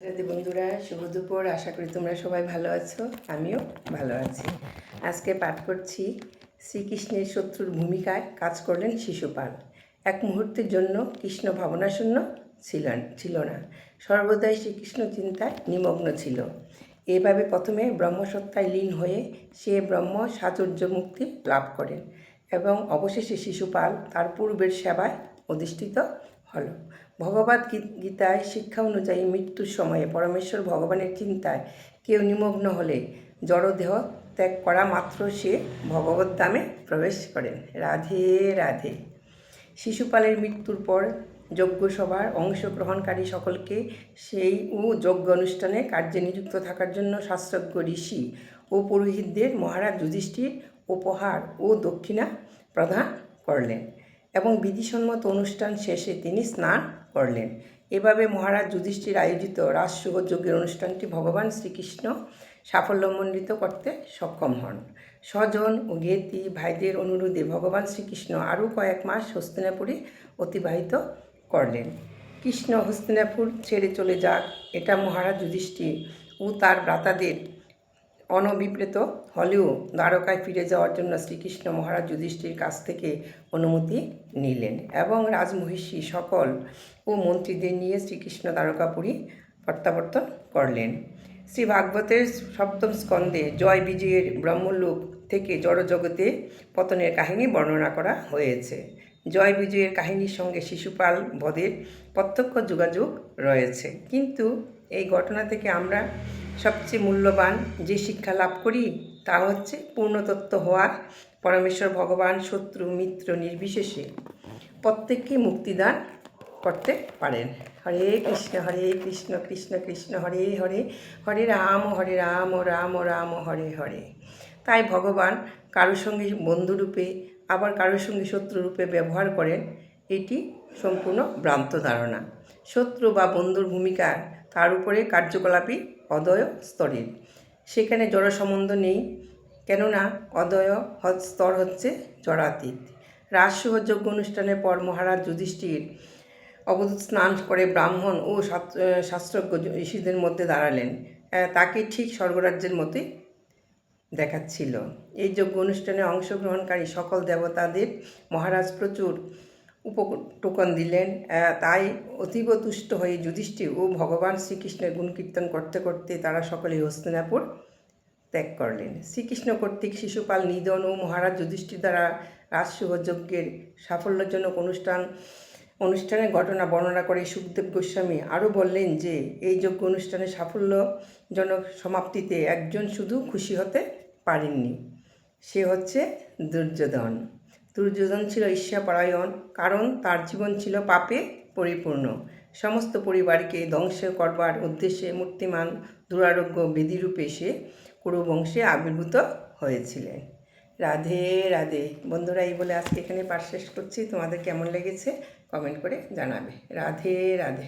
রাধে বন্ধুরা, শুভ দুপুর। আশা করি তোমরা সবাই ভালো আছো, আমিও ভালো আছি। আজকে পাঠ করছি শ্রীকৃষ্ণের শত্রুর ভূমিকায় কাজ করলেন শিশুপাল। এক মুহূর্তের জন্য কৃষ্ণ ভাবনাশূন্য ছিল না, সর্বদাই শ্রীকৃষ্ণ চিন্তায় নিমগ্ন ছিল। এভাবে প্রথমে ব্রহ্মসত্তায় লীন হয়ে সে ব্রহ্ম সাচুর্য মুক্তি লাভ করেন এবং অবশেষে শিশুপাল তার পূর্বের সেবায় অধিষ্ঠিত হল। ভগবদ্ গীতায় শিক্ষা অনুযায়ী মৃত্যুর সময়ে পরমেশ্বর ভগবানের চিন্তায় কেউ নিমগ্ন হলে জড়দেহ ত্যাগ করা মাত্র সে ভগবত ধামে প্রবেশ করেন। রাধে রাধে। শিশুপালের মৃত্যুর পর যজ্ঞসভার অংশগ্রহণকারী সকলকে সেই যজ্ঞ অনুষ্ঠানে কার্যে নিযুক্ত থাকার জন্য শাস্ত্রজ্ঞ ঋষি ও পুরোহিতদের মহারাজ যুধিষ্ঠির উপহার ও দক্ষিণা প্রদান করলেন এবং বিধিসম্মত অনুষ্ঠান শেষে তিনি স্নান করলেন। এভাবে মহারাজ যুধিষ্ঠির আয়োজিত রাজসুহ যজ্ঞের অনুষ্ঠানটি ভগবান শ্রীকৃষ্ণ সাফল্যমণ্ডিত করতে সক্ষম হন। স্বজন ও জ্ঞাতি ভাইদের অনুরোধে ভগবান শ্রীকৃষ্ণ আরও কয়েক মাস হস্তিনাপুরে অতিবাহিত করলেন। কৃষ্ণ হস্তিনাপুর ছেড়ে চলে যাক, এটা মহারাজ যুধিষ্ঠির ও তার ভ্রাতাদের অনভিপ্রেত হলেও দ্বারকায় ফিরে যাওয়ার জন্য শ্রীকৃষ্ণ মহারাজ যুধিষ্ঠির কাছ থেকে অনুমতি নিলেন এবং রাজমহিষী সকল ও মন্ত্রীদের নিয়ে শ্রীকৃষ্ণ দ্বারকাপুরী প্রত্যাবর্তন করলেন। শ্রী ভাগবতের সপ্তম স্কন্ধে জয় বিজয়ের ব্রহ্মলোক থেকে জড়জগতে পতনের কাহিনী বর্ণনা করা হয়েছে। জয় বিজয়ের কাহিনীর সঙ্গে শিশুপাল বধের প্রত্যক্ষ যোগাযোগ রয়েছে, কিন্তু এই ঘটনা থেকে আমরা সবচেয়ে মূল্যবান যে শিক্ষা লাভ করি তা হচ্ছে পূর্ণতত্ত্ব হওয়ার পরমেশ্বর ভগবান শত্রু মিত্র নির্বিশেষে প্রত্যেককে মুক্তিদান করতে পারেন। হরে কৃষ্ণ কৃষ্ণ কৃষ্ণ হরে হরে, হরে রাম রাম রাম হরে হরে। তাই ভগবান কারোর সঙ্গে বন্ধুরূপে আবার কারোর সঙ্গে শত্রুরূপে ব্যবহার করেন, এটি সম্পূর্ণ ভ্রান্ত ধারণা। শত্রু বা বন্ধুর ভূমিকা তার উপরে কার্যকলাপই অদয় স্তরের, সেখানে জড় সম্বন্ধ নেই, কেননা অদয় স্তর হচ্ছে জড়াতীত। রাজসুহ যজ্ঞ অনুষ্ঠানের পর মহারাজ যুধিষ্ঠির অবধূত স্নান করে ব্রাহ্মণ ও শাস্ত্রজ্ঞ ঋষিদের মধ্যে দাঁড়ালেন। তাকে ঠিক স্বর্গরাজ্যের মতোই দেখাচ্ছিল। এই যজ্ঞ অনুষ্ঠানে অংশগ্রহণকারী সকল দেবতাদের মহারাজ প্রচুর উপটোকন দিলেন। তাই অতীব তুষ্ট হয়ে যুধিষ্ঠির ও ভগবান শ্রীকৃষ্ণের গুণকীর্তন করতে করতে তারা সকলেই হস্তিনাপুর ত্যাগ করলেন। শ্রীকৃষ্ণ কর্তৃক শিশুপাল নিধন ও মহারাজ যুধিষ্ঠির দ্বারা রাজসুহ যজ্ঞের সাফল্যজনক অনুষ্ঠানের ঘটনা বর্ণনা করে সুখদেব গোস্বামী আরও বললেন যে এই যজ্ঞ অনুষ্ঠানের সাফল্যজনক সমাপ্তিতে একজন শুধু খুশি হতে পারেননি, সে হচ্ছে দুর্যোধন। দুর্যোধন ছিল ঈর্ষাপরায়ণ, কারণ তার জীবন ছিল পাপে পরিপূর্ণ। সমস্ত পরিবারকে ধ্বংস করবার উদ্দেশ্যে মূর্তিমান দুরারোগ্য বেদিরূপে সে কুরুবংশে আবির্ভূত হয়েছিলেন। রাধে রাধে। বন্ধুরা, এই বলে আজকে এখানে পাঠ শেষ করছি। তোমাদের কেমন লেগেছে কমেন্ট করে জানাবে। রাধে রাধে।